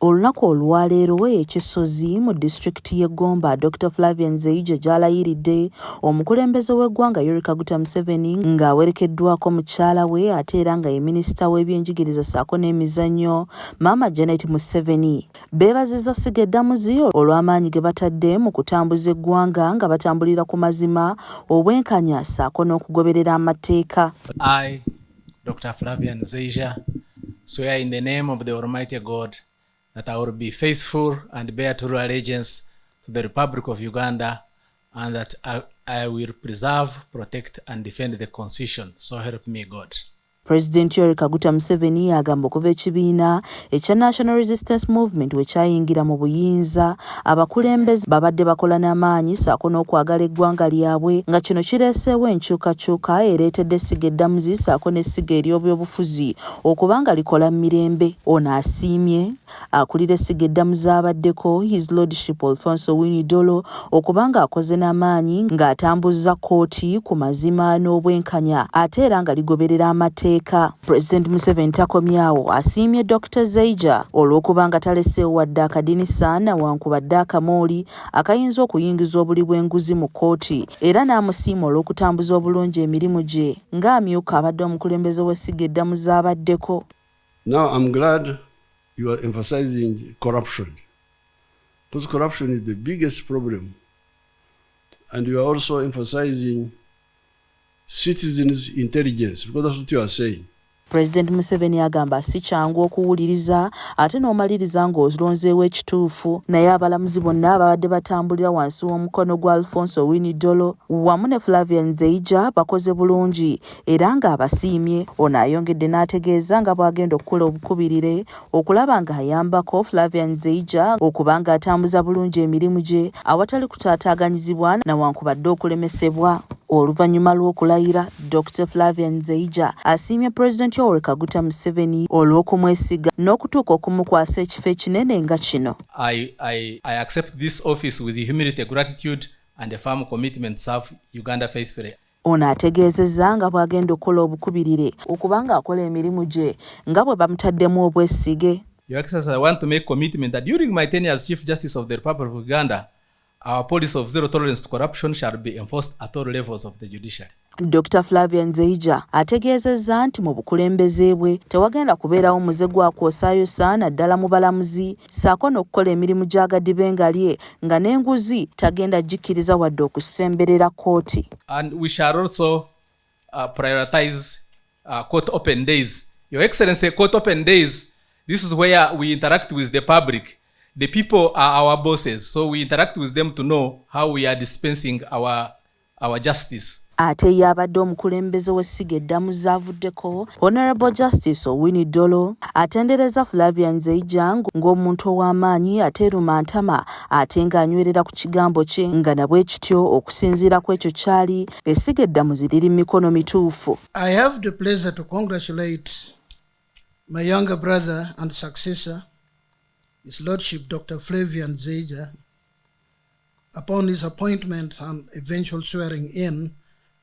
Olunaku olwaleero ekisozi mu disitulikiti y'e Gomba, Dr. Flavian Zeija gy'alayidde omukulembeze w'eggwanga Yoweri Kaguta Museveni ng'awerekeddwako mukyala we ate era nga ye minisita w'ebyenjigiriza ssaako n'emizannyo Maama Janet Museveni. Beebazizza Ssabalamuzi olw'amaanyi ge batadde mu kutambuza eggwanga nga batambulira ku mazima, obwenkanya ssaako n'okugoberera amateeka. I, Dr. Flavian Zeija, swear in the name of the Almighty God that I will be faithful and bear true allegiance to the Republic of Uganda, and that I will preserve, protect and defend the Constitution. So help me God. President Yoweri Kaguta Museveni agamba okuva ekibiina ekya National Resistance Movement we kyayingira mu buyinza, abakulembeze babadde bakola n'amaanyi ssaako n'okwagala eggwanga lyabwe, nga kino kireeseewo enkyukakyuka ereetedde essiga eddamuzi ssaako n'essiga ery'ebyobufuzi okuba nga likola mirembe. Ono asiimye akulira essiga eddamuzi abaddeko His Lordship Alfonso Winnie-Dolo okuba nga akoze n'amaanyi ng'atambuzza kkooti ku mazima n'obwenkanya ate era nga ligoberera amateeka. President Museveni takomyawo asiimye Dr. Zeija olw'okuba nga taleseewo wadde akadinisa newankubadde akamooli akayinza okuyingiza obuli bw'enguzi mu kkooti, era n'amusiima olw'okutambuza obulungi emirimu gye ng'amyuka abadde omukulembeze w'essiga eddamuzi abaddeko. Now I'm glad you are emphasizing corruption, because corruption is the biggest problem, and you are also emphasizing citizens' intelligence, because that's what you are saying. President Museveni agamba si kyangu okuwuliriza ate n'omaliriza ng'olonzeewo ekituufu, naye abalamuzi bonna ababadde batambulira wansi w'omukono gwa Alfonso Winnie-Dolo wamu ne Flavian Zeija bakoze bulungi era ng'abasiimye. Ono ayongedde n'ategeeza nga bw'agenda okukola obukubirire okulaba ng'ayambako Flavian Zeija okuba ng'atambuza bulungi emirimu gye awatali kutaataaganyizibwa newankubadde okulemesebwa. Oluvannyuma lw'okulayira, Dr. Flavian Zeija asiimye President Yoweri Kaguta Museveni olw'okumwesiga n'okutuuka okumukwasa ekifo ekinene nga kino. I accept this office with humility, gratitude and a firm commitment to serve Uganda faithfully. Ono ategeezezza nga bw'agenda okukola obukubirire okuba ng'akola emirimu gye nga bwe bamutaddemu obwesige. Your Excellency, I want to make commitment that during my tenure as Chief Justice of the Republic of Uganda, our policy of zero tolerance to corruption shall be enforced at all levels of the judiciary. Dr. Flavian Zeija ategeezezza nti mu bukulembeze bwe tewagenda kubeerawo muze gwakwosaayosa naddala mu balamuzi ssaako n'okukola emirimu gy'agadibe nga lye nga n'enguzi tagenda gikkiriza wadde okusemberera kkooti. And we shall also prioritize court open days. Your Excellency, court open days, this is where we interact with the public. The people are our bosses, so we interact with them to know how we are dispensing our justice. Ate yabadde omukulembeze w'essiga eddamuzi avuddeko Honorable Justice Winnie-Dolo atendereza Flavian Zeija ng'omuntu ow'amaanyi ateeruma ntama ate ng'anywerera ku kigambo kye nga nabwe kityo okusinziira ku ekyo kyali essiga eddamuzi liri mu mikono mituufu. I have the pleasure to congratulate my younger brother and successor, His Lordship Dr. Flavian Zeija, upon his appointment and eventual swearing in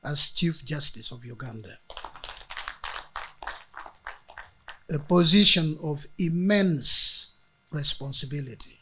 as Chief Justice of Uganda. A position of immense responsibility.